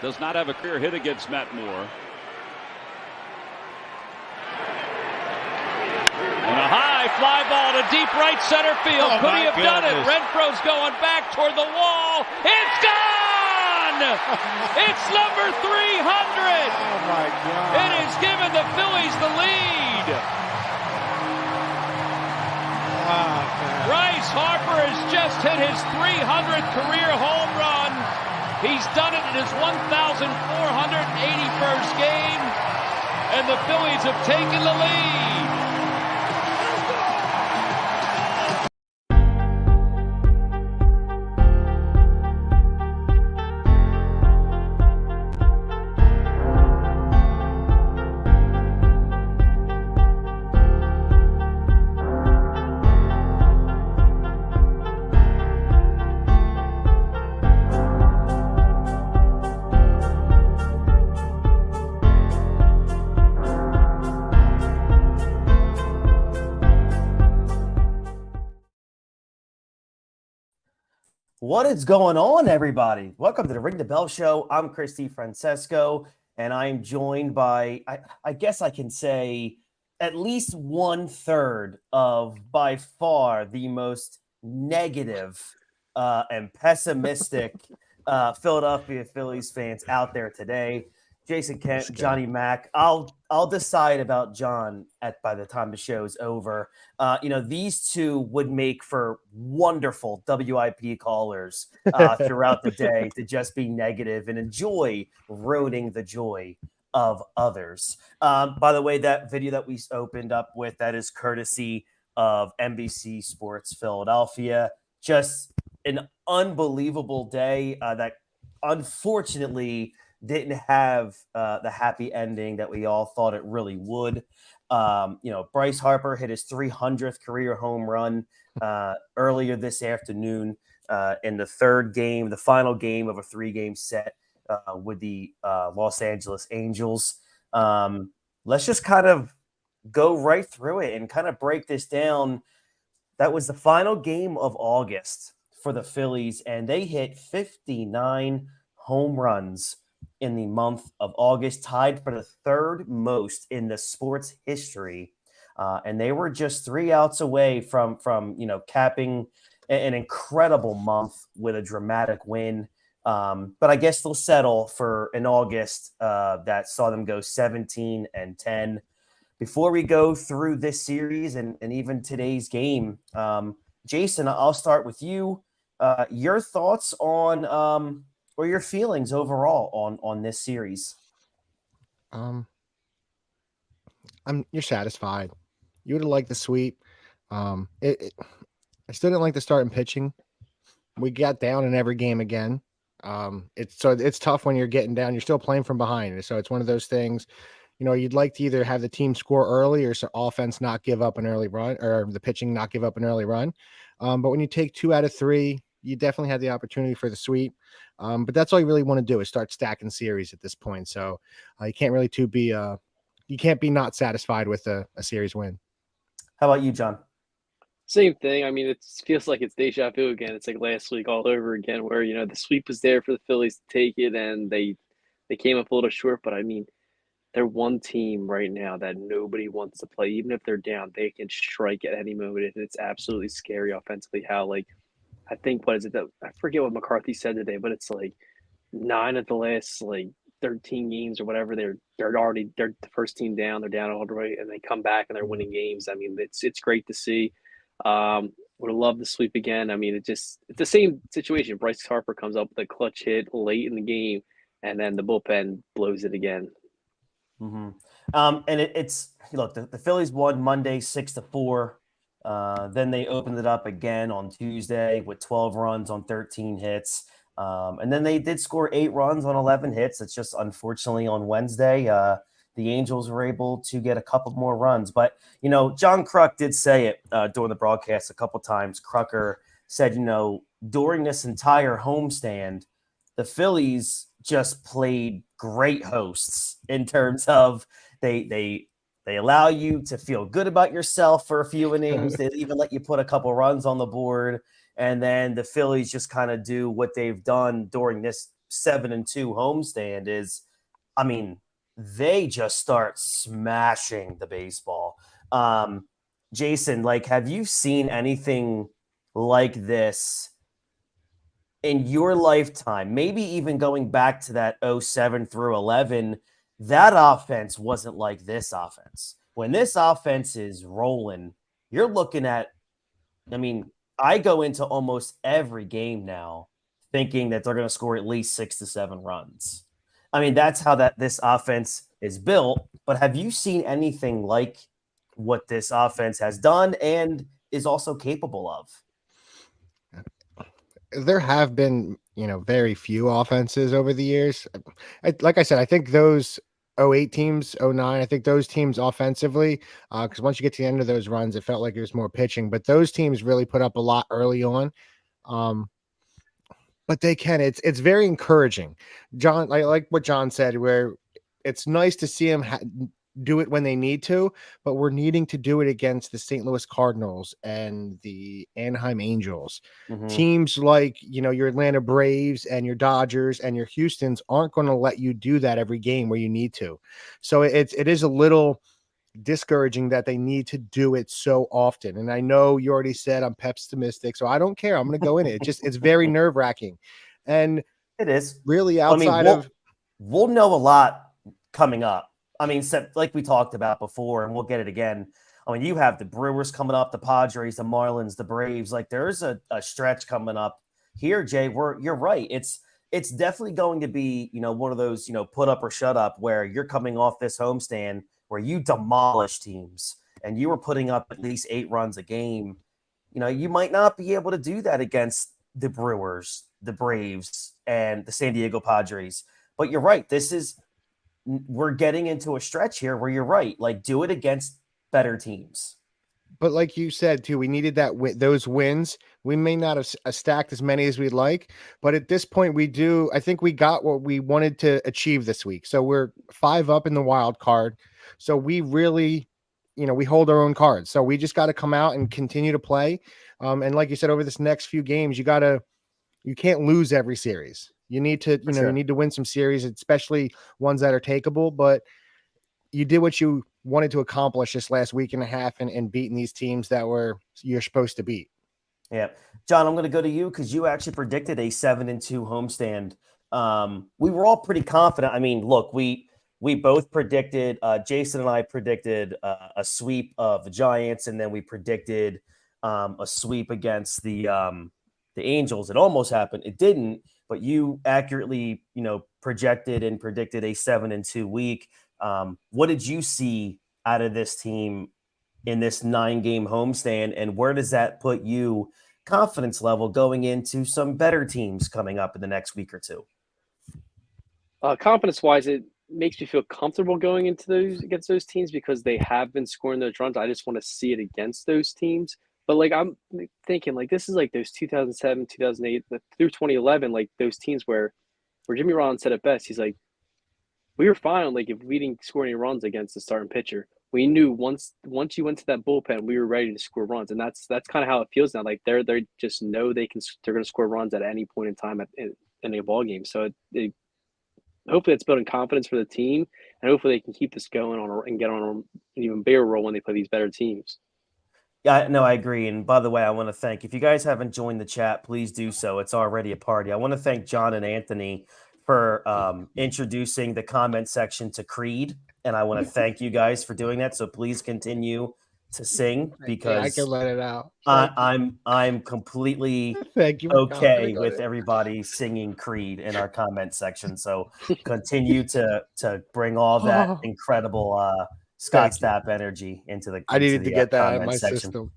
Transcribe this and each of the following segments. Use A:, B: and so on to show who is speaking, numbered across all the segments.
A: Does not have a career hit against Matt Moore. And a high fly ball to deep right center field. Could he have done it? Renfro's going back toward the wall. It's gone! It's number 300!
B: Oh, my God.
A: It has given the Phillies the lead.
B: Oh,
A: Bryce Harper has just hit his 300th career home run. He's done it in his 1,481st game, and the Phillies have taken the lead.
C: What is going on, everybody? Welcome to the Ring the Bell Show. I'm Christy Francesco, and I'm joined by, I guess I can say, at least 1/3 of, by far, the most negative and pessimistic Philadelphia Phillies fans out there today. Jason Kent, Johnny Mack. I'll decide about John by the time the show is over. These two would make for wonderful WIP callers throughout the day to just be negative and enjoy ruining the joy of others. By the way, that video that we opened up with, that is courtesy of NBC Sports Philadelphia. Just an unbelievable day that unfortunately didn't have the happy ending that we all thought it really would. Bryce Harper hit his 300th career home run earlier this afternoon in the third game, the final game of a 3-game set with the Los Angeles Angels. Let's just kind of go right through it and kind of break this down. That was the final game of August for the Phillies, and they hit 59 home runs in the month of August, tied for the third most in the sports history. And they were just 3 outs away from capping an incredible month with a dramatic win. But I guess they'll settle for an August that saw them go 17-10. Before we go through this series and even today's game, Jason, I'll start with you. Your thoughts on or your feelings overall on this series?
B: You're satisfied. You would have liked the sweep. I still didn't like the start in pitching. We got down in every game again. It's tough when you're getting down. You're still playing from behind. So it's one of those things, you'd like to either have the team score early or so offense not give up an early run, or the pitching not give up an early run. But when you take 2 out of 3, you definitely had the opportunity for the sweep. But that's all you really want to do is start stacking series at this point. So you can't really you can't be not satisfied with a series win.
C: How about you, John?
D: Same thing. I mean, it feels like it's deja vu again. It's like last week all over again, where the sweep was there for the Phillies to take it, and they came up a little short. But I mean, they're one team right now that nobody wants to play. Even if they're down, they can strike at any moment, and it's absolutely scary offensively. How I think I forget what McCarthy said today, but it's like 9 of the last 13 games or whatever. They're the first team down. They're down all the way, and they come back and they're winning games. I mean, it's great to see. Would have loved to sweep again. I mean, it's the same situation. Bryce Harper comes up with a clutch hit late in the game, and then the bullpen blows it again.
C: Mm-hmm. And it's look, the Phillies won Monday 6-4. Then they opened it up again on Tuesday with 12 runs on 13 hits. And then they did score 8 runs on 11 hits. It's just unfortunately on Wednesday, the Angels were able to get a couple more runs. But, John Kruk did say it during the broadcast a couple times. Krucker said, during this entire homestand, the Phillies just played great hosts in terms of they allow you to feel good about yourself for a few innings. They even let you put a couple runs on the board. And then the Phillies just kind of do what they've done during this 7-2 homestand is, I mean, they just start smashing the baseball. Jason, like, have you seen anything like this in your lifetime? Maybe even going back to that 07 through 11, that offense wasn't like this offense. When this offense is rolling, you're looking at, I mean, I go into almost every game now thinking that they're going to score at least 6 to 7 runs. I mean, that's how this offense is built. But have you seen anything like what this offense has done and is also capable of?
B: There have been, very few offenses over the years. Like I said, I think those 08 teams, 09, I think those teams offensively, because once you get to the end of those runs, it felt like it was more pitching. But those teams really put up a lot early on. But they can. It's very encouraging. John, I like what John said, where it's nice to see them do it when they need to, but we're needing to do it against the St. Louis Cardinals and the Anaheim Angels. Teams like, your Atlanta Braves and your Dodgers and your Houstons aren't going to let you do that every game where you need to. So it is a little discouraging that they need to do it so often. And I know you already said I'm pessimistic, so I don't care. I'm going to go in it. It's very nerve wracking. And
C: it is
B: really outside
C: we'll know a lot coming up. I mean, like we talked about before, and we'll get it again. I mean, you have the Brewers coming up, the Padres, the Marlins, the Braves. Like, there's a stretch coming up here, Jay. You're right. It's definitely going to be, one of those, put up or shut up, where you're coming off this homestand where you demolish teams and you were putting up at least 8 runs a game. You might not be able to do that against the Brewers, the Braves, and the San Diego Padres. But you're right. We're getting into a stretch here where you're right. Like, do it against better teams.
B: But like you said, too, we needed those wins. We may not have stacked as many as we'd like, but at this point I think we got what we wanted to achieve this week. So we're 5 up in the wild card. So we really, we hold our own cards. So we just got to come out and continue to play. And like you said, over this next few games, you can't lose every series. You need to, you need to win some series, especially ones that are takeable, but you did what you wanted to accomplish this last week and a half and beating these teams that you're supposed to beat.
C: Yeah. John, I'm going to go to you because you actually predicted a 7-2 homestand. We were all pretty confident. I mean, look, we both predicted, Jason and I predicted a sweep of the Giants, and then we predicted a sweep against the Angels. It almost happened. It didn't, but you accurately, projected and predicted a 7-2 week. What did you see out of this team in this 9-game homestand, and where does that put you confidence level going into some better teams coming up in the next week or two?
D: Confidence wise, it makes me feel comfortable going into against those teams because they have been scoring those runs. I just want to see it against those teams. But like, I'm thinking like this is like those 2007, 2008 through 2011, like those teams where Jimmy Rollins said it best. He's like, we were fine. Like, if we didn't score any runs against the starting pitcher, we knew once you went to that bullpen, we were ready to score runs, and that's kind of how it feels now. Like they just know they're going to score runs at any point in time in a ball game. So hopefully it's building confidence for the team, and hopefully they can keep this going and get on an even bigger role when they play these better teams.
C: Yeah, no, I agree. And by the way, I want to thank, if you guys haven't joined the chat, please do so. It's already a party. I want to thank John and Anthony for introducing the comment section to Creed. And I want to thank you guys for doing that. So please continue to sing, because
B: I can let it out.
C: I'm completely okay with everybody singing Creed in our comment section. So continue to bring all that incredible Scott Stapp energy into the.
B: I needed to get that in my
C: section.
B: system.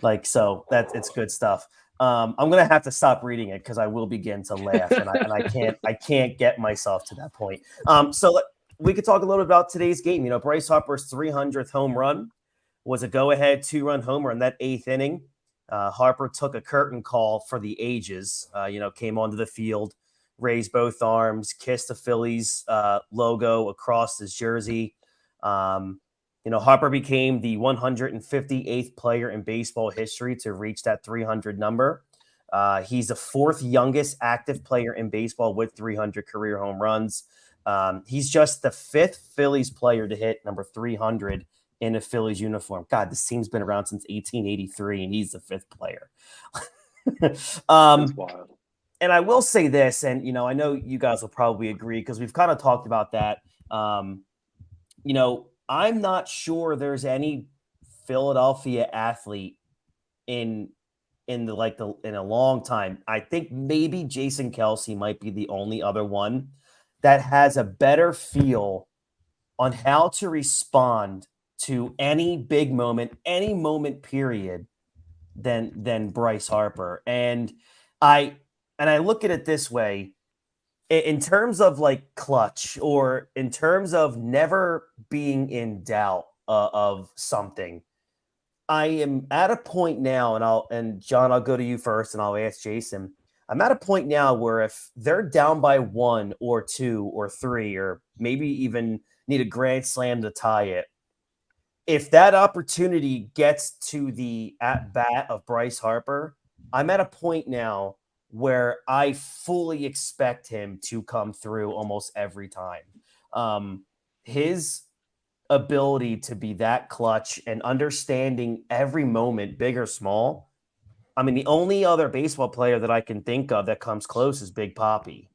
C: Like, so it's good stuff. I'm gonna have to stop reading it because I will begin to laugh, and I can't get myself to that point. So we could talk a little bit about today's game. Bryce Harper's 300th home run was a go-ahead 2-run homer in that 8th inning. Harper took a curtain call for the ages. Came onto the field, raised both arms, kissed the Phillies logo across his jersey. Harper became the 158th player in baseball history to reach that 300 number. He's the 4th youngest active player in baseball with 300 career home runs. He's just the 5th Phillies player to hit number 300 in a Phillies uniform. God, this team's been around since 1883, and he's the 5th player.
D: That's wild.
C: And I will say this, and I know you guys will probably agree because we've kind of talked about that. I'm not sure there's any Philadelphia athlete in a long time. I think maybe Jason Kelce might be the only other one that has a better feel on how to respond to any big moment, any moment period than Bryce Harper. And I look at it this way, in terms of like clutch, or in terms of never being in doubt of something. I am at a point now, and John, I'll go to you first, and I'll ask Jason. I'm at a point now where if they're down by 1 or 2 or 3, or maybe even need a grand slam to tie it, if that opportunity gets to the at bat of Bryce Harper, I'm at a point now where I fully expect him to come through almost every time. His ability to be that clutch and understanding every moment, big or small. I mean, the only other baseball player that I can think of that comes close is Big Papi,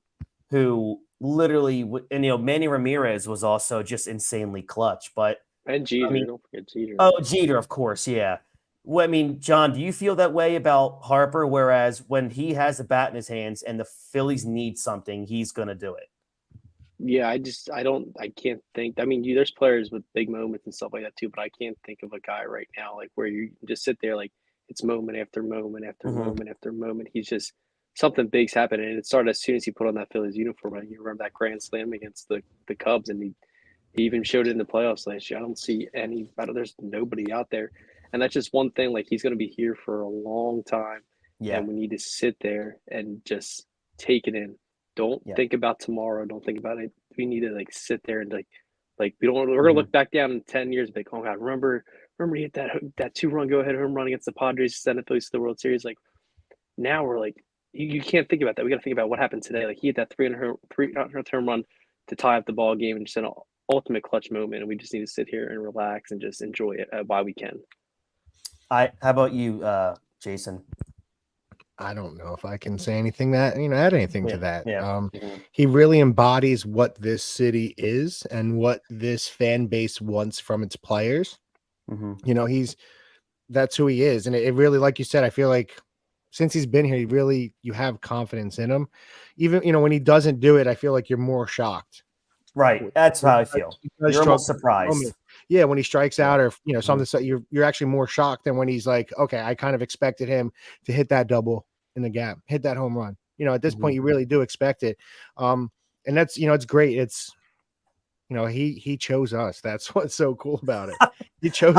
C: who literally, and Manny Ramirez was also just insanely clutch. But
D: And Jeter, don't forget Jeter.
C: Oh, Jeter, of course, yeah. Well, I mean, John, do you feel that way about Harper? Whereas when he has a bat in his hands and the Phillies need something, he's going to do it.
D: Yeah, I can't think. I mean, there's players with big moments and stuff like that too, but I can't think of a guy right now like where you just sit there like it's moment after moment after moment after moment. He's just something big's happening, and it started as soon as he put on that Phillies uniform. And you remember that grand slam against the Cubs, and he even showed it in the playoffs last year. I don't see there's nobody out there, and that's just one thing. Like, he's going to be here for a long time, and we need to sit there and just take it in. Don't think about tomorrow. Don't think about it. We need to sit there and we're gonna look back down in 10 years and be like, oh God, remember he hit that 2-run go ahead home run against the Padres to send the Phillies to the World Series. Like, now we're like, you can't think about that. We got to think about what happened today. Like, he hit that 300th home run to tie up the ball game and just an ultimate clutch moment. And we just need to sit here and relax and just enjoy it while we can.
C: How about you, Jason?
B: I don't know if I can say anything that, add anything to that.
C: Yeah.
B: He really embodies what this city is and what this fan base wants from its players. That's who he is. And it really, like you said, I feel like since he's been here, you have confidence in him. Even, when he doesn't do it, I feel like you're more shocked.
C: Right. That's how I feel. You're almost surprised.
B: Yeah, when he strikes out or something, so you're actually more shocked than when he's like, okay, I kind of expected him to hit that double in the gap, hit that home run. At this point, you really do expect it. And that's it's great. It's he chose us. That's what's so cool about it. He chose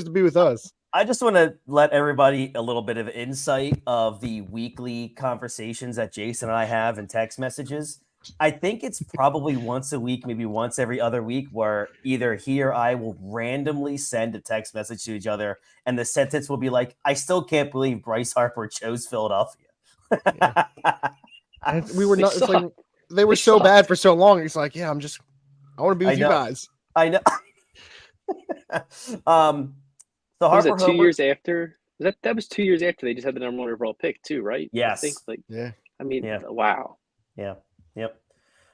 B: to be with us.
C: I just want to let everybody a little bit of insight of the weekly conversations that Jason and I have in text messages. I think it's probably once a week, maybe once every other week, where either he or I will randomly send a text message to each other, and the sentence will be like, "I still can't believe Bryce Harper chose Philadelphia."
B: Yeah. We were not. It's like they were so bad for so long. It's like, yeah, I want to be with you guys.
C: I know. So
D: Harper, was it 2 years after? That was 2 years after they just had the number 1 overall pick too, right?
C: Yes.
D: I think,
B: yeah.
D: I mean, wow.
C: Yeah. Yep.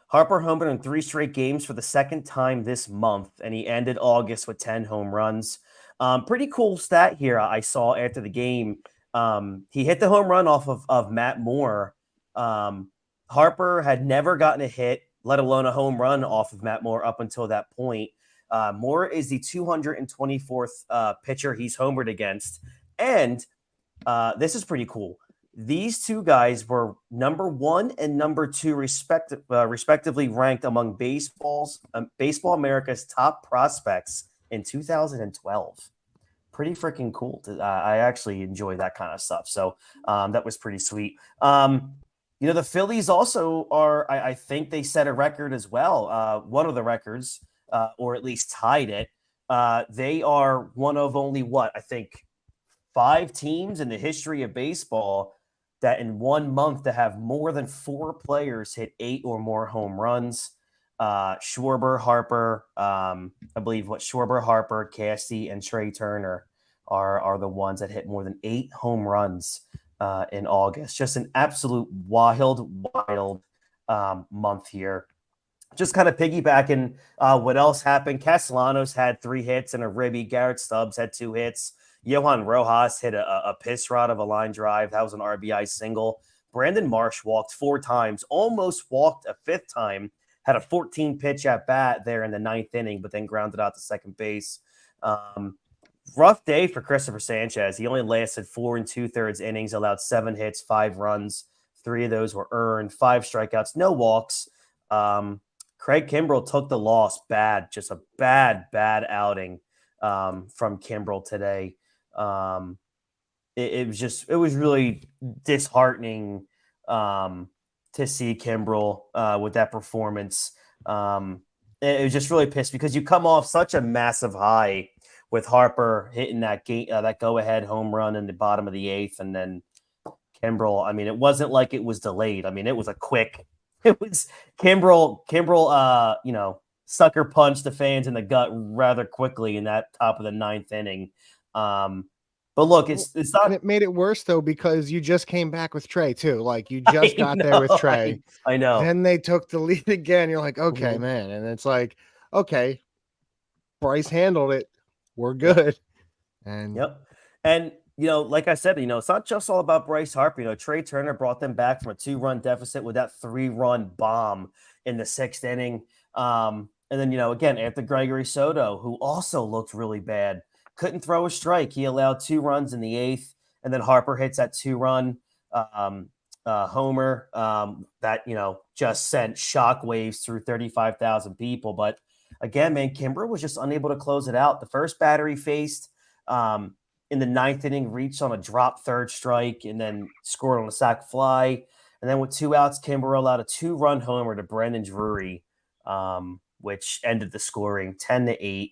C: Harper homered in 3 straight games for the second time this month, and he ended August with 10 home runs. Pretty cool stat here I saw after the game. He hit the home run off of Matt Moore. Harper had never gotten a hit, let alone a home run off of Matt Moore up until that point. Moore is the 224th pitcher he's homered against. And this is pretty cool. These two guys were number 1 and number 2 respectively ranked among Baseball America's top prospects in 2012. Pretty freaking cool. I actually enjoy that kind of stuff. So that was pretty sweet. The Phillies also are, I think they set a record as well. One of the records, or at least tied it. They are one of only 5 teams in the history of baseball that in 1 month to have more than 4 players hit 8 or more home runs. Schwarber, Harper, I believe Schwarber, Harper, Cassie, and Trey Turner are the ones that hit more than 8 home runs in August. Just an absolute wild month here. Just kind of piggybacking what else happened. Castellanos had 3 hits and a ribby. Garrett Stubbs had 2 hits. Johan Rojas hit a piss rod of a line drive. That was an RBI single. Brandon Marsh walked 4 times, almost walked a 5th time, had a 14-pitch at bat there in the 9th inning, but then grounded out to second base. Rough day for Christopher Sanchez. He only lasted 4 2/3 innings, allowed 7 hits, 5 runs. 3 of those were earned, 5 strikeouts, no walks. Craig Kimbrell took the loss bad, just a bad outing from Kimbrell today. It was really disheartening to see Kimbrell with that performance. It was just really pissed because you come off such a massive high with Harper hitting that go-ahead home run in the bottom of the 8th, and then Kimbrell. I mean, it wasn't like it was delayed. I mean, it was a quick. It was Kimbrell. Sucker punched the fans in the gut rather quickly in that top of the 9th inning. But look, it's not.
B: And it made it worse though because you just came back with Trey too. Like you just got there with Trey.
C: I know.
B: Then they took the lead again. You're like, okay, man, and it's like, okay, Bryce handled it. We're good. And
C: and like I said, it's not just all about Bryce Harper. Trey Turner brought them back from a 2-run deficit with that 3-run bomb in the 6th inning. And then again, Anthony Gregory Soto, who also looked really bad. Couldn't throw a strike. He allowed 2 runs in the 8th, and then Harper hits that 2-run homer that just sent shockwaves through 35,000 people. But again, man, Kimbrell was just unable to close it out. The first batter he faced in the 9th inning reached on a drop 3rd strike and then scored on a sac fly. And then with 2 outs, Kimbrell allowed a 2-run homer to Brendan Drury, which ended the scoring 10-8.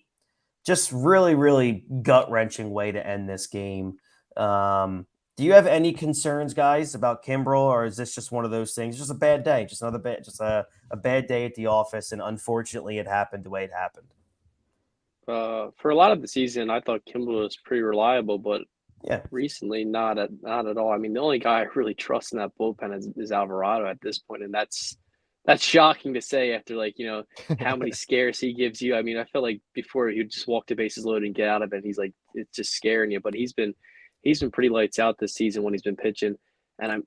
C: Just really, really gut-wrenching way to end this game. Do you have any concerns, guys, about Kimbrell, or is this just one of those things? Just a bad day, just a bad day at the office, and unfortunately, it happened the way it happened.
D: For a lot of the season, I thought Kimbrell was pretty reliable, but recently, not at all. I mean, the only guy I really trust in that bullpen is Alvarado at this point, and that's shocking to say after how many scares he gives you. I mean, I feel like before he'd just walk the bases loaded and get out of it. He's like, it's just scaring you, but he's been pretty lights out this season when he's been pitching. And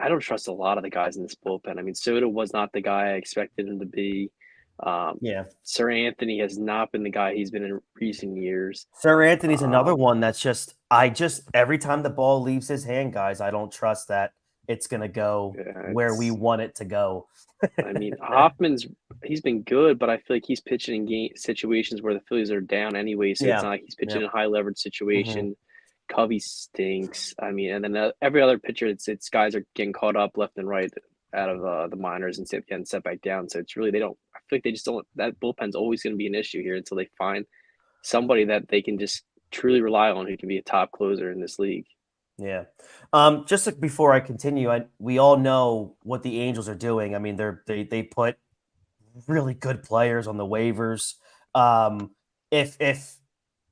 D: I don't trust a lot of the guys in this bullpen. I mean, Soto was not the guy I expected him to be. Sir Anthony has not been the guy he's been in recent years.
C: Sir Anthony's another one that's every time the ball leaves his hand, guys, I don't trust that it's going to go where we want it to go.
D: I mean, he's been good, but I feel like he's pitching in game situations where the Phillies are down anyway. So it's not like he's pitching in a high leverage situation. Covey stinks. I mean, and then every other pitcher, it's guys are getting caught up left and right out of the minors and getting set back down. So it's really, I feel like they just don't, that bullpen's always going to be an issue here until they find somebody that they can just truly rely on who can be a top closer in this league.
C: Yeah. Just before I continue, we all know what the Angels are doing. I mean, they put really good players on the waivers.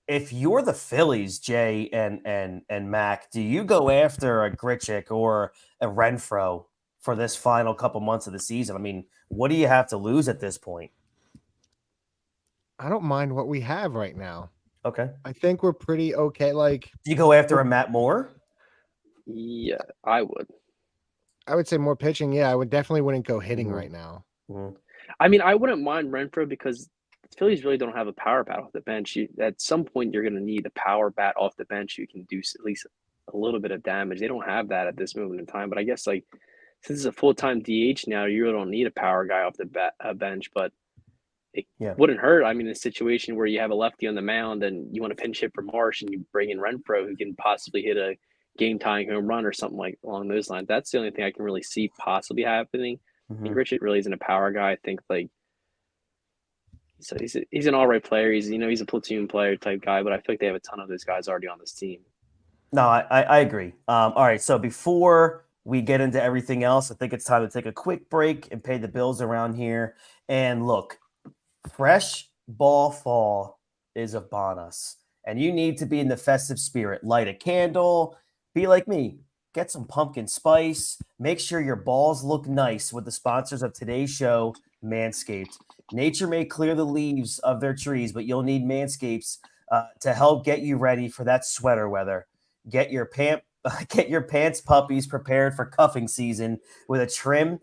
C: If you're the Phillies, Jay and Mac, do you go after a Grichuk or a Renfroe for this final couple months of the season? I mean, what do you have to lose at this point?
B: I don't mind what we have right now.
C: Okay.
B: I think we're pretty okay. Like,
C: do you go after a Matt Moore?
D: Yeah, I would.
B: I would say more pitching. Yeah, I would definitely wouldn't go hitting right now.
D: I mean, I wouldn't mind Renfroe because the Phillies really don't have a power bat off the bench. At some point, you're going to need a power bat off the bench who can do at least a little bit of damage. They don't have that at this moment in time. But I guess since it's a full-time DH now, you really don't need a power guy off the bench. But it wouldn't hurt. I mean, in a situation where you have a lefty on the mound and you want to pinch hit for Marsh and you bring in Renfroe who can possibly hit a game-tying home run or something along those lines. That's the only thing I can really see possibly happening. I think Richard really isn't a power guy. I think so he's an all right player. He's a platoon player type guy, but I feel like they have a ton of those guys already on this team.
C: No, I agree. All right, so before we get into everything else, I think it's time to take a quick break and pay the bills around here. And look, fresh ball fall is upon us, and you need to be in the festive spirit. Light a candle, be like me, get some pumpkin spice, make sure your balls look nice with the sponsors of today's show, Manscaped. Nature may clear the leaves of their trees, but you'll need Manscaped to help get you ready for that sweater weather. Get your pants puppies prepared for cuffing season with a trim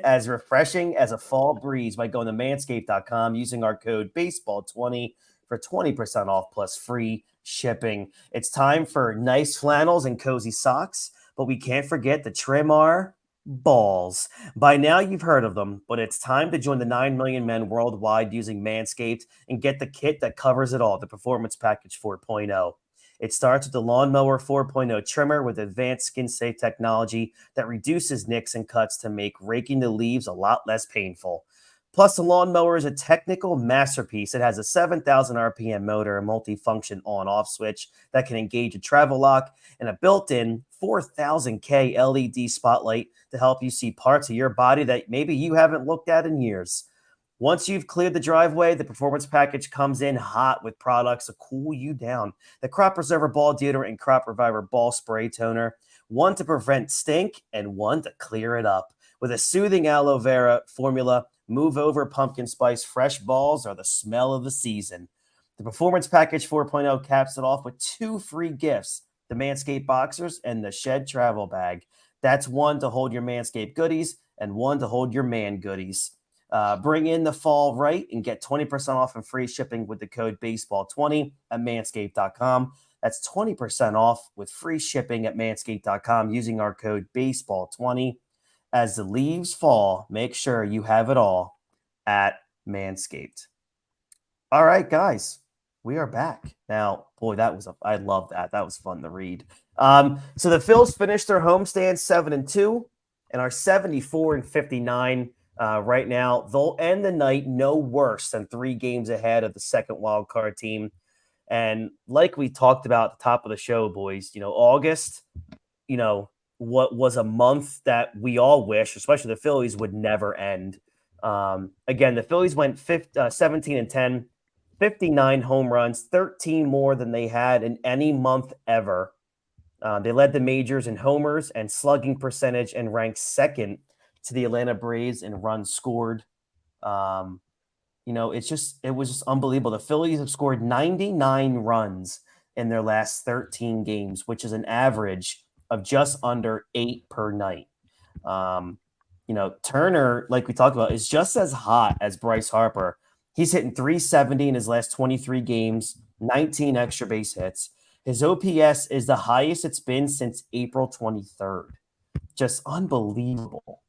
C: as refreshing as a fall breeze by going to manscaped.com using our code baseball20 for 20% off plus free shipping. It's time for nice flannels and cozy socks, but we can't forget to trim our balls. By now you've heard of them, but it's time to join the 9 million men worldwide using Manscaped and get the kit that covers it all, the Performance Package 4.0. It starts with the Lawnmower 4.0 trimmer with advanced skin-safe technology that reduces nicks and cuts to make raking the leaves a lot less painful. Plus, the lawnmower is a technical masterpiece. It has a 7,000 RPM motor, a multifunction on-off switch that can engage a travel lock, and a built-in 4,000K LED spotlight to help you see parts of your body that maybe you haven't looked at in years. Once you've cleared the driveway, the Performance Package comes in hot with products to cool you down. The Crop Preserver Ball Deodorant and Crop Reviver Ball Spray Toner, one to prevent stink and one to clear it up. With a soothing aloe vera formula, Move Over Pumpkin Spice Fresh Balls are the smell of the season. The Performance Package 4.0 caps it off with 2 free gifts, the Manscaped Boxers and the Shed Travel Bag. That's one to hold your Manscaped goodies and one to hold your man goodies. Bring in the fall right and get 20% off and free shipping with the code baseball20 at manscaped.com. That's 20% off with free shipping at manscaped.com using our code baseball20. As the leaves fall, make sure you have it all at Manscaped. All right, guys, we are back. Now, boy, I love that. That was fun to read. So the Phils finished their homestand 7-2 and are 74-59. Right now, they'll end the night no worse than 3 games ahead of the second wild card team. And like we talked about at the top of the show, boys, August, what was a month that we all wish, especially the Phillies, would never end. Again, the Phillies went 17-10, 59 home runs, 13 more than they had in any month ever. They led the majors in homers and slugging percentage and ranked second to the Atlanta Braves in runs scored. It was just unbelievable. The Phillies have scored 99 runs in their last 13 games, which is an average of just under 8 per night. Turner, like we talked about, is just as hot as Bryce Harper. He's hitting 370 in his last 23 games, 19 extra base hits. His OPS is the highest it's been since April 23rd. Just unbelievable.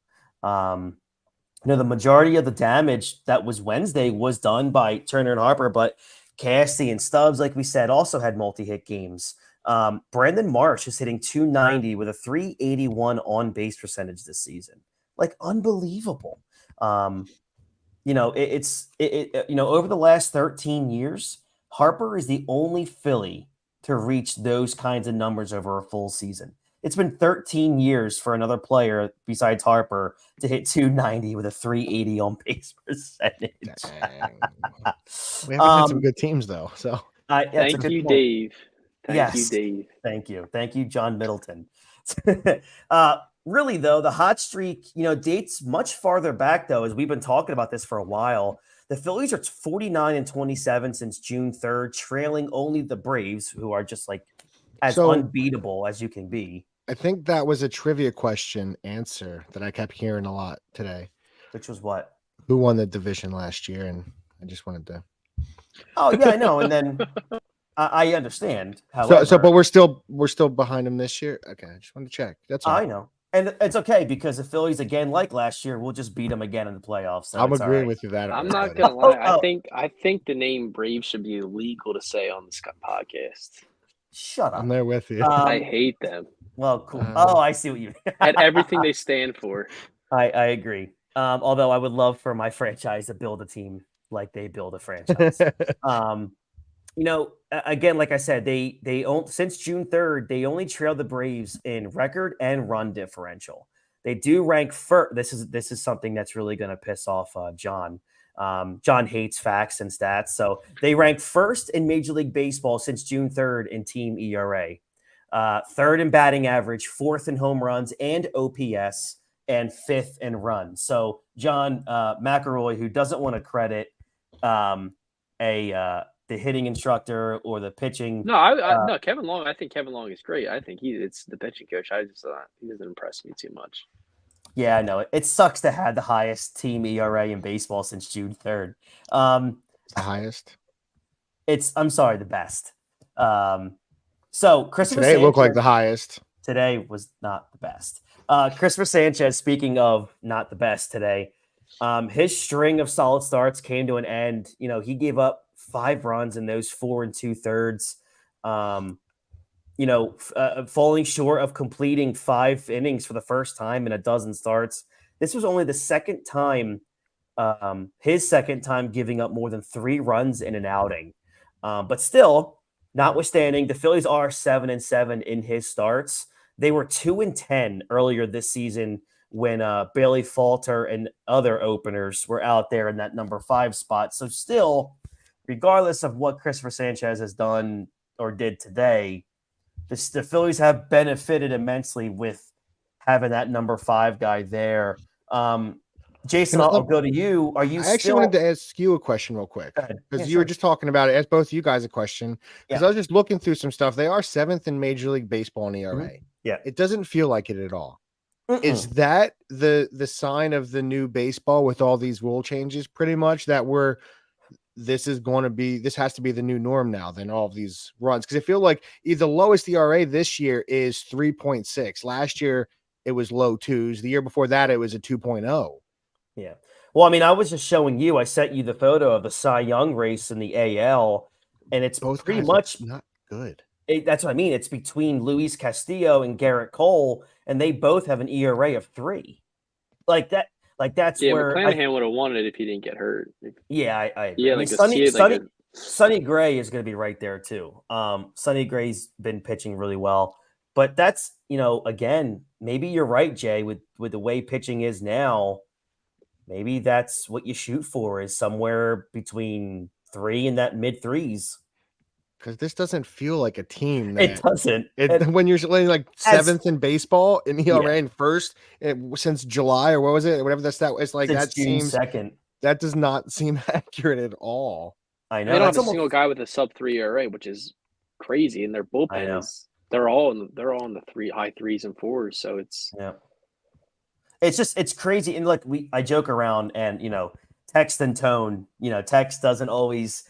C: The majority of the damage that was Wednesday was done by Turner and Harper, but Cassie and Stubbs, like we said, also had multi-hit games. Brandon Marsh is hitting 290 with a 381 on-base percentage this season. Like, unbelievable. Over the last 13 years, Harper is the only Philly to reach those kinds of numbers over a full season. It's been 13 years for another player besides Harper to hit 290 with a 380 on base percentage.
B: We haven't had some good teams, though. So
D: thank you, Dave. Thank you, Dave.
C: Thank you. Thank you, John Middleton. Really, though, the hot streak, dates much farther back, though, as we've been talking about this for a while. The Phillies are 49-27 since June 3rd, trailing only the Braves, who are just like as unbeatable as you can be.
B: I think that was a trivia question answer that I kept hearing a lot today.
C: Which was what?
B: Who won the division last year? And I just wanted to.
C: Oh yeah, I know. And then I understand. However,
B: but we're still behind them this year. Okay, I just wanted to check. That's all.
C: I know, and it's okay because the Phillies again, like last year, we'll just beat them again in the playoffs. So
B: I'm agreeing with you that.
D: I'm not gonna lie. I think the name Braves should be illegal to say on this podcast.
C: Shut up.
B: I'm there with you.
D: I hate them.
C: Well, cool. I see what you mean.
D: At everything they stand for.
C: I agree. Although I would love for my franchise to build a team like they build a franchise. Again, like I said, they own since June 3rd, they only trail the Braves in record and run differential. They do rank first. This is something that's really going to piss off John. John hates facts and stats, so they rank first in Major League Baseball since June 3rd in team ERA, third in batting average, fourth in home runs and OPS, and fifth in runs. So John McElroy, who doesn't want to credit the hitting instructor or the pitching.
D: No, Kevin Long. I think Kevin Long is great. I think it's the pitching coach. He doesn't impress me too much.
C: Yeah, I know. It sucks to have the highest team ERA in baseball since June 3rd.
B: The highest?
C: I'm sorry, the best. So Christopher
B: Today
C: Sanchez
B: looked like the highest.
C: Today was not the best. Christopher Sanchez, speaking of not the best today, his string of solid starts came to an end. He gave up 5 runs in those 4 2/3. Falling short of completing 5 innings for the first time in a dozen starts. This was only the second time, his second time giving up more than 3 runs in an outing. But still, notwithstanding, the Phillies are 7-7 in his starts. They were 2-10 earlier this season when Bailey Falter and other openers were out there in that number 5 spot. So still, regardless of what Christopher Sanchez has done or did today, the Phillies have benefited immensely with having that number 5 guy there. Jason, I'll go to you. I
B: actually wanted to ask you a question real quick because you were just talking about it. Ask both of you guys a question because I was just looking through some stuff. They are 7th in Major League Baseball in ERA.
C: Mm-hmm. Yeah,
B: it doesn't feel like it at all. Is that the sign of the new baseball with all these rule changes? Pretty much that this has to be the new norm now than all of these runs. Because I feel like the lowest ERA this year is 3.6. Last year it was low 2s. The year before that it was a 2.0.
C: Yeah. Well, I mean, I was just showing you. I sent you the photo of the Cy Young race in the AL, and it's
B: both
C: pretty much
B: not good.
C: That's what I mean. It's between Luis Castillo and Garrett Cole, and they both have an ERA of 3. Like that. Like that's where
D: McClanahan would have won it if he didn't get hurt.
C: Yeah, I agree.
D: Yeah,
C: I mean, Sonny Gray is going to be right there too. Sonny Gray's been pitching really well, but that's again, maybe you're right, Jay, with the way pitching is now. Maybe that's what you shoot for is somewhere between 3 and that mid 3s.
B: Because this doesn't feel like a team.
C: It doesn't.
B: When you're like 7th in baseball in ERA and first since July or what was it? Whatever that's it's like that seems
C: second.
B: That does not seem accurate at all.
C: I know.
D: They don't have a single guy with a sub-3 ERA, which is crazy. And their bullpen they're all in the high 3s and 4s. So it's
C: it's crazy. And look, I joke around and text and tone. Text doesn't always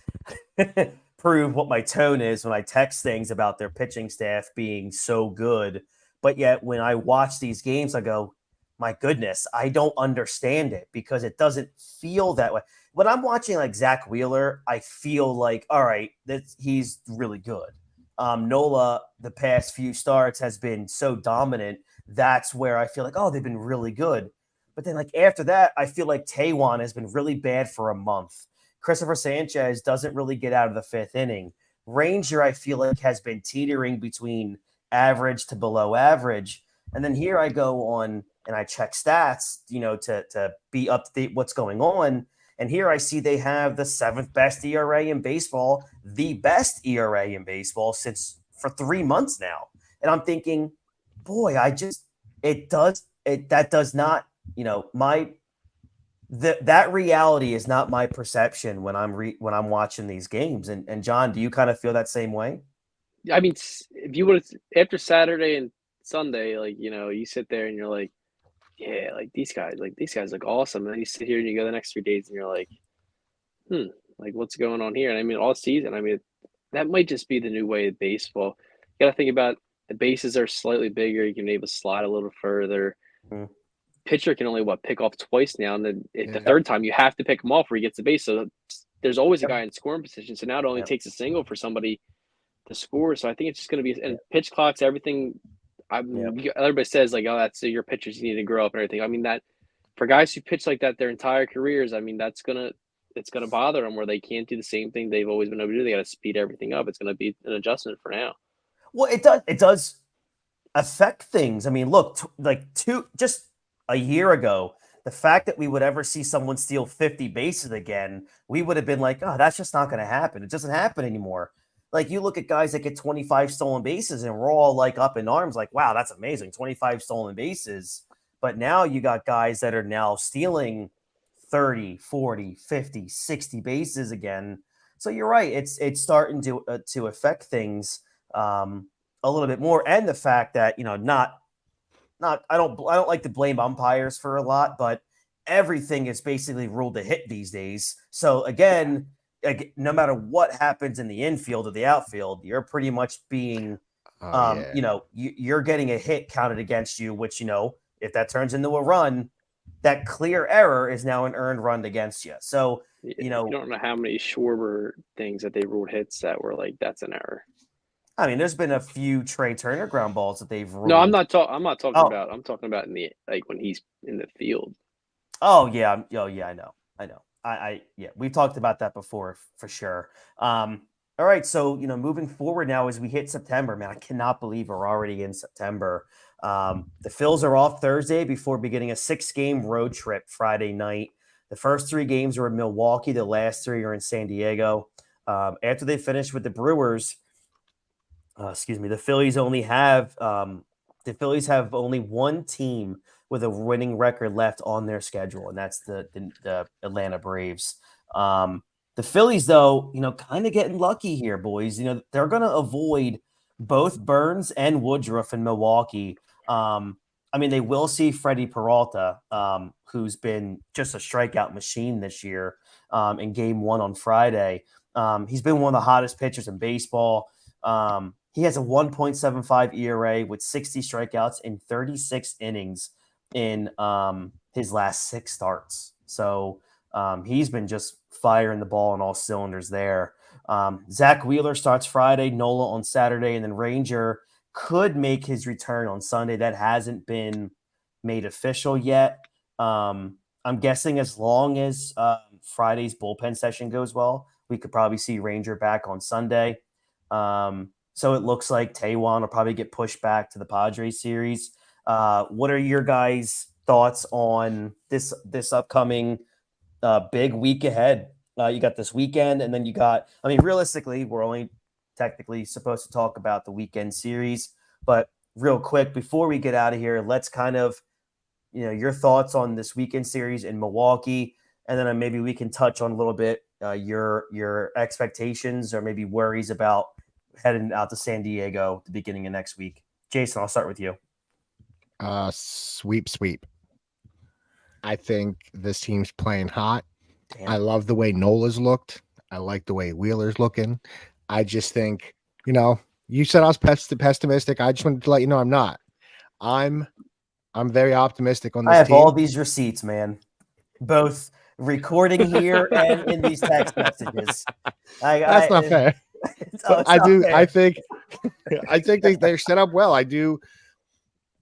C: prove what my tone is when I text things about their pitching staff being so good. But yet when I watch these games, I go, my goodness, I don't understand it because it doesn't feel that way. When I'm watching like Zach Wheeler, I feel like, all right, he's really good. Nola, the past few starts has been so dominant. That's where I feel like, oh, they've been really good. But then like after that, I feel like Taijuan has been really bad for a month. Christopher Sanchez doesn't really get out of the 5th inning. Ranger, I feel like, has been teetering between average to below average. And then here I go on and I check stats, to be up to date what's going on. And here I see they have the 7th best ERA in baseball, the best ERA in baseball for 3 months now. And I'm thinking, boy, that does not, that reality is not my perception when I'm watching these games. And John, do you kind of feel that same way?
D: I mean, if you would after Saturday and Sunday, like you sit there and you're like, yeah, like these guys look awesome. And then you sit here and you go the next 3 days and you're like, like what's going on here? And I mean, all season, I mean, that might just be the new way of baseball. You got to think about the bases are slightly bigger. You can be able to slide a little further. Mm-hmm. Pitcher can only pick off twice now, and then the third time you have to pick him off where he gets the base. So there's always a guy in scoring position. So now it only takes a single for somebody to score. So I think it's just going to be and pitch clocks, everything. Everybody says like, oh, that's your pitchers. You need to grow up and everything. I mean that for guys who pitch like that their entire careers. I mean it's going to bother them where they can't do the same thing they've always been able to do. They got to speed everything up. It's going to be an adjustment for now.
C: Well, it does affect things. I mean, look, just a year ago, the fact that we would ever see someone steal 50 bases again, we would have been like, oh, that's just not going to happen. It doesn't happen anymore. Like, you look at guys that get 25 stolen bases and we're all like up in arms, like, wow, that's amazing. 25 stolen bases. But now you got guys that are now stealing 30, 40, 50, 60 bases again. So you're right. It's starting to affect things a little bit more. And the fact that, I don't like to blame umpires for a lot, but everything is basically ruled a hit these days. So again, no matter what happens in the infield or the outfield, you're pretty much being, you're getting a hit counted against you, which, if that turns into a run, that clear error is now an earned run against you. So,
D: you don't know how many Schwarber things that they ruled hits that were like, that's an error.
C: I mean, there's been a few Trey Turner ground balls that they've ruled.
D: No, I'm not talking about. I'm talking about in the when he's in the field.
C: Oh yeah, I know. Yeah, we've talked about that before for sure. All right, so moving forward now as we hit September, man, I cannot believe we're already in September. The Phils are off Thursday before beginning a 6-game road trip Friday night. The first 3 games are in Milwaukee. The last 3 are in San Diego. After they finish with the Brewers. The Phillies have only one team with a winning record left on their schedule, and that's the Atlanta Braves. The Phillies, though, kind of getting lucky here, boys. They're going to avoid both Burns and Woodruff in Milwaukee. They will see Freddie Peralta, who's been just a strikeout machine this year in Game 1 on Friday. He's been one of the hottest pitchers in baseball. He has a 1.75 ERA with 60 strikeouts in 36 innings in his last 6 starts. So he's been just firing the ball on all cylinders there. Zach Wheeler starts Friday, Nola on Saturday, and then Ranger could make his return on Sunday. That hasn't been made official yet. I'm guessing as long as Friday's bullpen session goes well, we could probably see Ranger back on Sunday. So it looks like Taijuan will probably get pushed back to the Padres series. What are your guys' thoughts on this upcoming big week ahead? You got this weekend, and then you got, realistically, we're only technically supposed to talk about the weekend series. But real quick, before we get out of here, let's kind of, your thoughts on this weekend series in Milwaukee, and then maybe we can touch on a little bit your expectations or maybe worries about heading out to San Diego at the beginning of next week. Jason, I'll start with you.
B: Sweep. I think this team's playing hot.
C: Damn.
B: I love the way Nola's looked. I like the way Wheeler's looking. I just think, you said I was pessimistic. I just wanted to let you know I'm not. I'm very optimistic on this
C: I have
B: team.
C: all these receipts, man. Both recording here and in these text messages.
B: That's not fair. I think they're set up well. I do.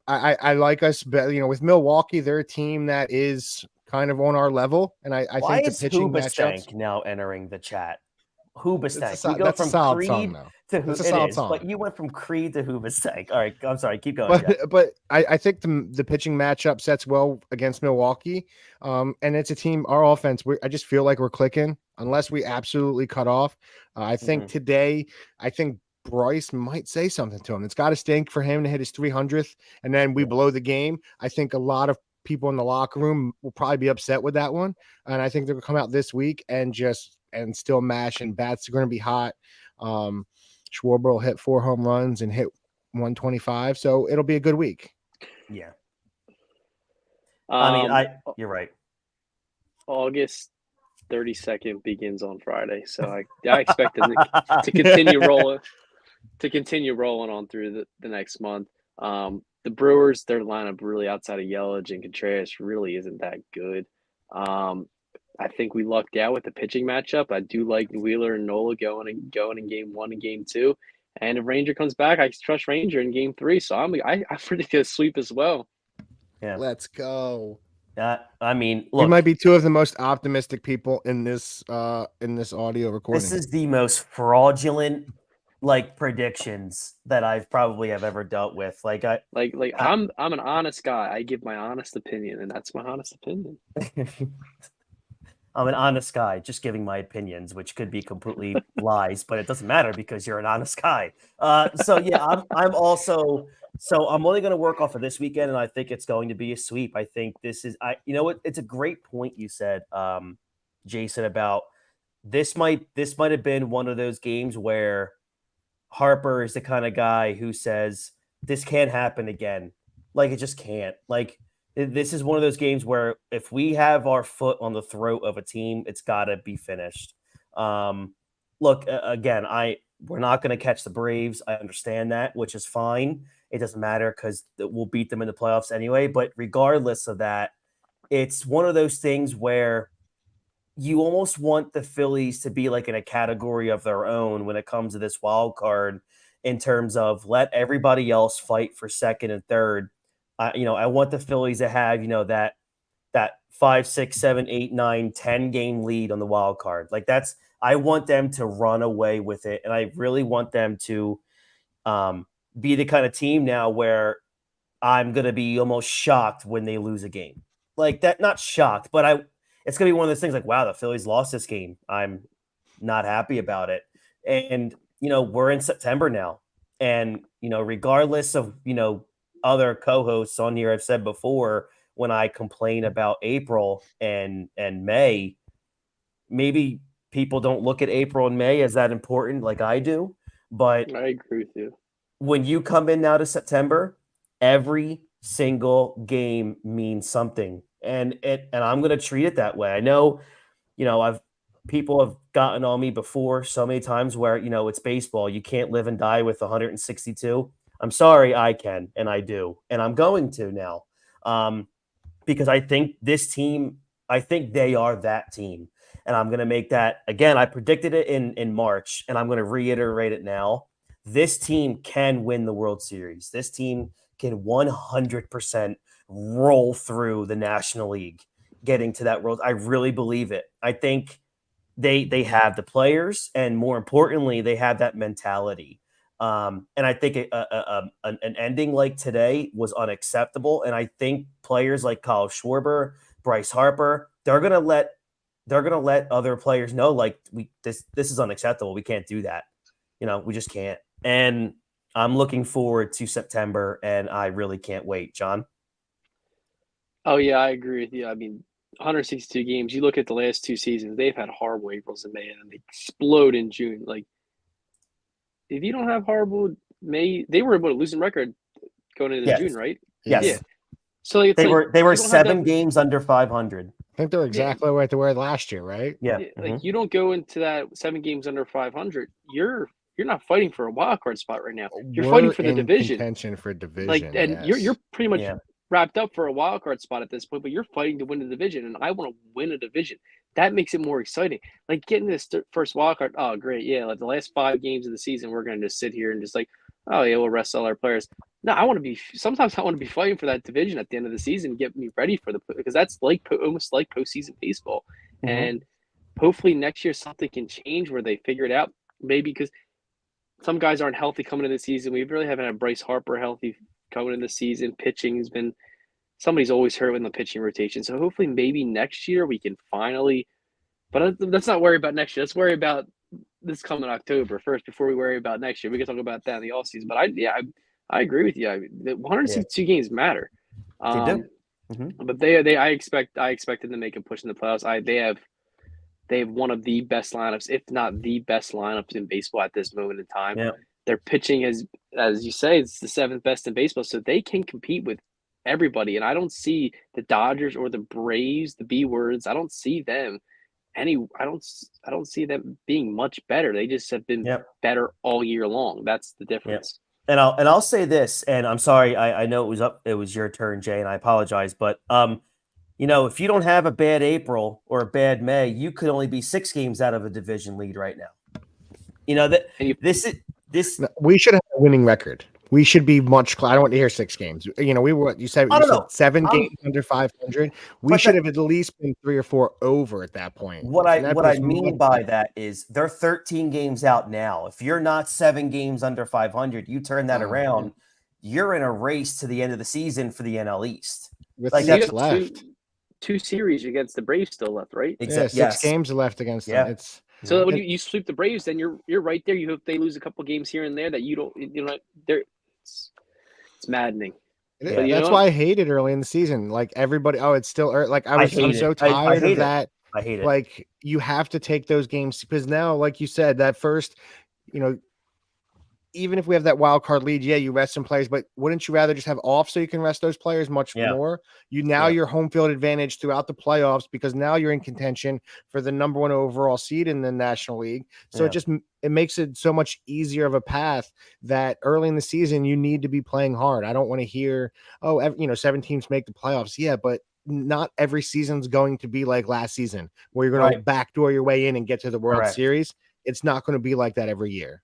B: I like us, but with Milwaukee, they're a team that is kind of on our level, and I think the pitching matchups
C: now entering the chat. Hoobastank. We go
B: that's
C: from
B: a solid
C: Creed
B: song, though.
C: to who
B: That's a
C: it
B: solid
C: is,
B: song.
C: but you went from Creed to Hoobastank. All right, I'm sorry. Keep going.
B: But I think the pitching matchup sets well against Milwaukee, and it's a team. Our offense, I just feel like we're clicking unless we absolutely cut off. I think today, Bryce might say something to him. It's got to stink for him to hit his 300th, and then we blow the game. I think a lot of people in the locker room will probably be upset with that one, and I think they're going to come out this week and still mash, and bats are going to be hot. Schwarber will hit 4 home runs and hit 125, so it'll be a good week.
C: Yeah. You're right.
D: August 32nd begins on Friday, so I expect them to continue rolling on through the next month. The Brewers, their lineup really outside of Yelich and Contreras really isn't that good. I think we lucked out with the pitching matchup. I do like Wheeler and Nola going in Game 1 and Game 2. And if Ranger comes back, I trust Ranger in Game 3. So I predict a sweep as well.
C: Yeah.
B: Let's go.
C: I mean,
B: We
C: look,
B: might be two of the most optimistic people in this audio recording.
C: this is the most fraudulent predictions that I've probably have ever dealt with.
D: I'm an honest guy. I give my honest opinion, and that's my honest opinion.
C: I'm an honest guy, just giving my opinions, which could be completely lies, but it doesn't matter because you're an honest guy. So yeah, I'm also I'm only going to work off of this weekend, and I think it's going to be a sweep. I think this is you know what? It's a great point you said, Jason, about this might have been one of those games where Harper is the kind of guy who says this can't happen again. Like it just can't. Like this is one of those games where if we have our foot on the throat of a team, it's got to be finished. Look, again, we're not going to catch the Braves. I understand that, which is fine. It doesn't matter because we'll beat them in the playoffs anyway. But regardless of that, it's one of those things where you almost want the Phillies to be like in a category of their own when it comes to this wild card in terms of let everybody else fight for second and third. I want the Phillies to have, that 5, 6, 7, 8, 9, 10 game lead on the wild card. I want them to run away with it. And I really want them to be the kind of team now where I'm going to be almost shocked when they lose a game like that. Not shocked, but it's going to be one of those things like, wow, the Phillies lost this game. I'm not happy about it. And, we're in September now. And, regardless of, other co-hosts on here, I've said before, when I complain about April and May, maybe people don't look at April and May as that important like I do. But
D: I agree with you. When
C: you come in now to September, every single game means something. And I'm going to treat it that way. I know, people have gotten on me before so many times where, it's baseball. You can't live and die with 162. I'm sorry, I can, and I do, and I'm going to now, because I think this team, I think they are that team, and I'm going to make that again. I predicted it in March, and I'm going to reiterate it now. This team can win the World Series. This team can 100% roll through the National League, getting to that world. I really believe it. I think they have the players, and more importantly, they have that mentality. And I think an ending like today was unacceptable. And I think players like Kyle Schwarber, Bryce Harper, they're gonna let other players know this is unacceptable. We can't do that. We just can't. And I'm looking forward to September, and I really can't wait. John?
D: Oh yeah, I agree with you. I mean, 162 games. You look at the last 2 seasons; they've had horrible Aprils and May, and they explode in June. If you don't have horrible May, they were able to losing record going into June, right?
C: Yes.
D: Yeah. So
C: they were 7 games under 500.
B: I think they're exactly where they were last year, right?
C: Yeah.
D: You don't go into that 7 games under 500. You're not fighting for a wild card spot right now. You're fighting for the division.
B: Contention for division.
D: You're pretty much wrapped up for a wild card spot at this point, but you're fighting to win the division, and I want to win a division. That makes it more exciting. Getting this first wild card, oh, great. Yeah, the last 5 games of the season, we're going to just sit here and just oh, yeah, we'll rest all our players. No, sometimes I want to be fighting for that division at the end of the season, get me ready for because that's almost like postseason baseball. Mm-hmm. And hopefully next year something can change where they figure it out. Maybe because some guys aren't healthy coming into the season. We really haven't had Bryce Harper healthy coming into the season. Pitching has been – somebody's always hurt in the pitching rotation. So hopefully maybe next year we can finally – but let's not worry about next year. Let's worry about this coming October first before we worry about next year. We can talk about that in the offseason. But I agree with you. The 162 games matter.
C: They do.
D: Mm-hmm. But I expect them to make a push in the playoffs. They have one of the best lineups, if not the best lineups in baseball at this moment in time.
C: Yeah.
D: Their pitching is, as you say, it's the 7th best in baseball, so they can compete with everybody. And I don't see the Dodgers or the Braves, the B words. I don't see them I don't see them being much better. They just have been better all year long. That's the difference.
C: And I'll say this, and I'm sorry, I know it was your turn, Jay, and I apologize, but if you don't have a bad April or a bad May, you could only be 6 games out of a division lead right now. We should
B: have a winning record. We should be much. I don't want to hear 6 games. You know, we were. You said
C: I don't know.
B: 7 games under 500. We
C: But
B: should have at least been 3 or 4 over at that point.
C: What
B: And
C: I
B: that
C: what I
B: puts
C: mean
B: much
C: by
B: better.
C: that is they're 13 games out now. If you're not 7 games under 500, you turn that around, you're in a race to the end of the season for the NL East.
B: With
C: Like,
B: 6
C: that's
B: left.
D: Two series against the Braves still left, right?
B: Yeah, 6 games left against them. It's
D: so when you sweep the Braves, then you're right there. You hope they lose a couple games here and there that you don't. You know, it's maddening.
B: But that's why I hate it early in the season. Like everybody, it's still like I'm so tired of that.
C: I hate it.
B: Like you have to take those games because now, like you said, that first, you know, even if we have that wild card lead, you rest some players, but wouldn't you rather just have off so you can rest those players much more? Your home field advantage throughout the playoffs because now you're in contention for the number 1 overall seed in the National League. So it makes it so much easier of a path that early in the season you need to be playing hard. I don't want to hear, 7 teams make the playoffs. Yeah, but not every season's going to be like last season where you're going to backdoor your way in and get to the World Series. It's not going to be like that every year.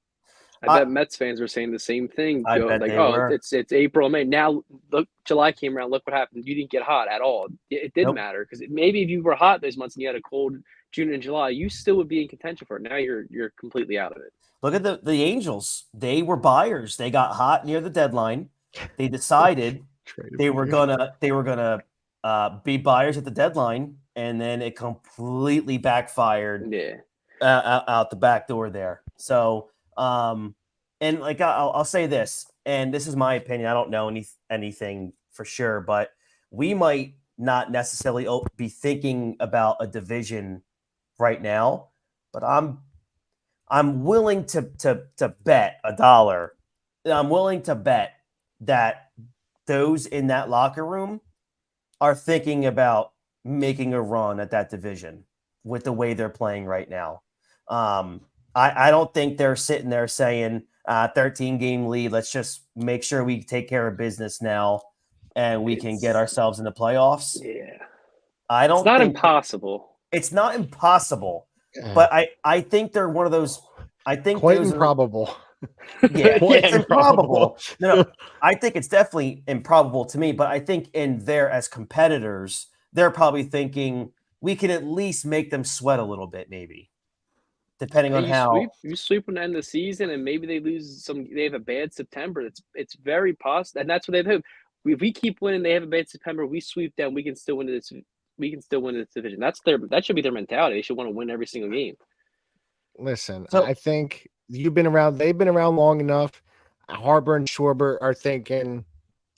D: I bet Mets fans were saying the same thing, Joe.
C: Like,
D: it's April, May. Now, look, July came around. Look what happened. You didn't get hot at all. It didn't matter because maybe if you were hot those months and you had a cold June and July, you still would be in contention for it. Now you're completely out of it.
C: Look at the Angels. They were buyers. They got hot near the deadline. They decided they were gonna be buyers at the deadline, and then it completely backfired. Out the back door there. So. And like I'll say this, and this is my opinion. I don't know anything for sure, but we might not necessarily be thinking about a division right now. But I'm willing to bet $1. I'm willing to bet that those in that locker room are thinking about making a run at that division with the way they're playing right now. I don't think they're sitting there saying 13-game lead. Let's just make sure we take care of business now and we can get ourselves in the playoffs.
D: Yeah.
C: It's
D: not impossible.
C: It's not impossible. But I think they're one of those. I think
B: quite improbable.
C: It's improbable. No, I think it's definitely improbable to me. But I think in there as competitors, they're probably thinking we can at least make them sweat a little bit, maybe. Depending on how
D: you sweep on the end of the season and maybe they lose they have a bad September. It's very possible, and that's what they do. If we keep winning, they have a bad September. We sweep them, we can still win this. We can still win this division. That should be their mentality. They should want to win every single game.
B: Listen, I think you've been around. They've been around long enough. Harbor and Schwarber are thinking,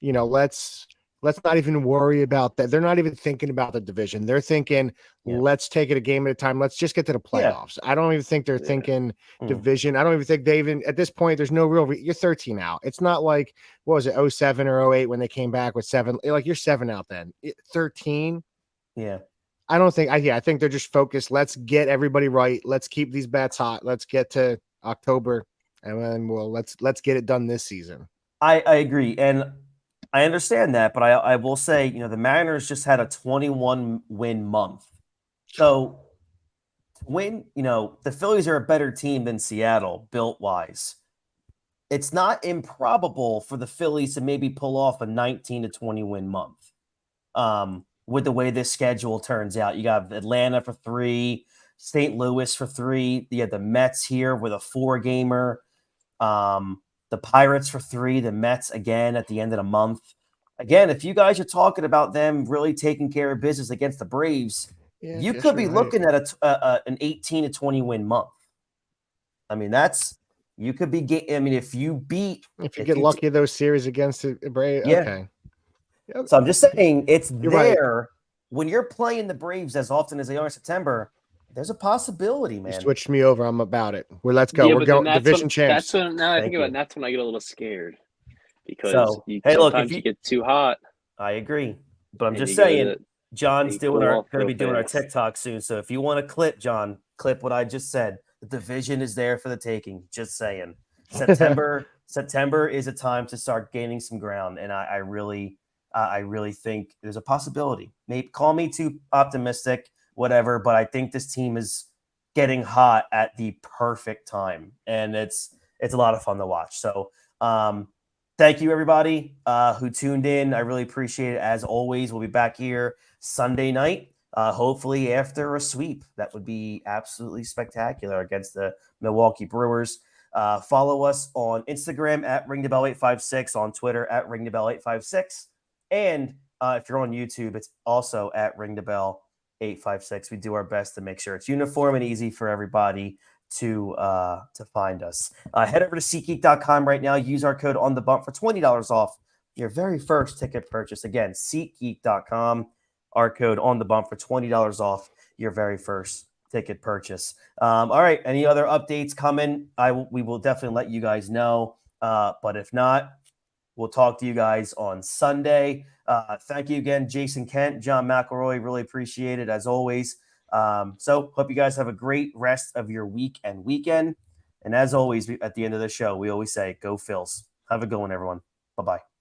B: let's not even worry about that. They're not even thinking about the division. They're thinking, let's take it a game at a time. Let's just get to the playoffs. I don't even think they're thinking division. I don't even think they even, at this point, there's no real, you're 13 out. It's not like, what was it, 07 or 08 when they came back with 7, like you're 7 out then. 13.
C: Yeah.
B: I don't think, I think they're just focused. Let's get everybody right. Let's keep these bats hot. Let's get to October and then let's get it done this season.
C: I agree. And I understand that, but I will say, the Mariners just had a 21-win month. So when, the Phillies are a better team than Seattle built-wise, it's not improbable for the Phillies to maybe pull off a 19 to 20-win month with the way this schedule turns out. You got Atlanta for 3, St. Louis for 3. You had the Mets here with a 4-gamer. The Pirates for 3, the Mets again at the end of the month. Again, if you guys are talking about them really taking care of business against the Braves, you could be looking at an 18 to 20 win month. I mean, you could be. If you
B: get lucky those series against the Braves, okay.
C: Yep. So I'm just saying it's there when you're playing the Braves as often as they are in September. There's a possibility, man.
B: You switched me over. I'm about it. Let's go. We're going division champs.
D: That's when I think about it. That's when I get a little scared because sometimes you get too hot.
C: I agree, but I'm just saying, John's going to be doing our TikTok soon. So if you want to clip, John, clip what I just said. The division is there for the taking. Just saying. September is a time to start gaining some ground, and I really think there's a possibility. Maybe call me too optimistic. Whatever, but I think this team is getting hot at the perfect time, and it's a lot of fun to watch. So Thank you, everybody who tuned in. I really appreciate it. As always, we'll be back here Sunday night, hopefully after a sweep. That would be absolutely spectacular against the Milwaukee Brewers. Follow us on Instagram at ringthebell856, on Twitter at ringthebell856, and if you're on YouTube, it's also at ringthebell856. We do our best to make sure it's uniform and easy for everybody to find us. Head over to SeatGeek.com right now. Use our code on the bump for $20 off your very first ticket purchase. Again, SeatGeek.com. Our code on the bump for $20 off your very first ticket purchase. All right. Any other updates coming? We will definitely let you guys know. But if not, we'll talk to you guys on Sunday. Thank you again, Jason Kent, John McElroy. Really appreciate it as always. So hope you guys have a great rest of your week and weekend. And as always, at the end of the show, we always say, go Phils. Have a good one, everyone. Bye-bye.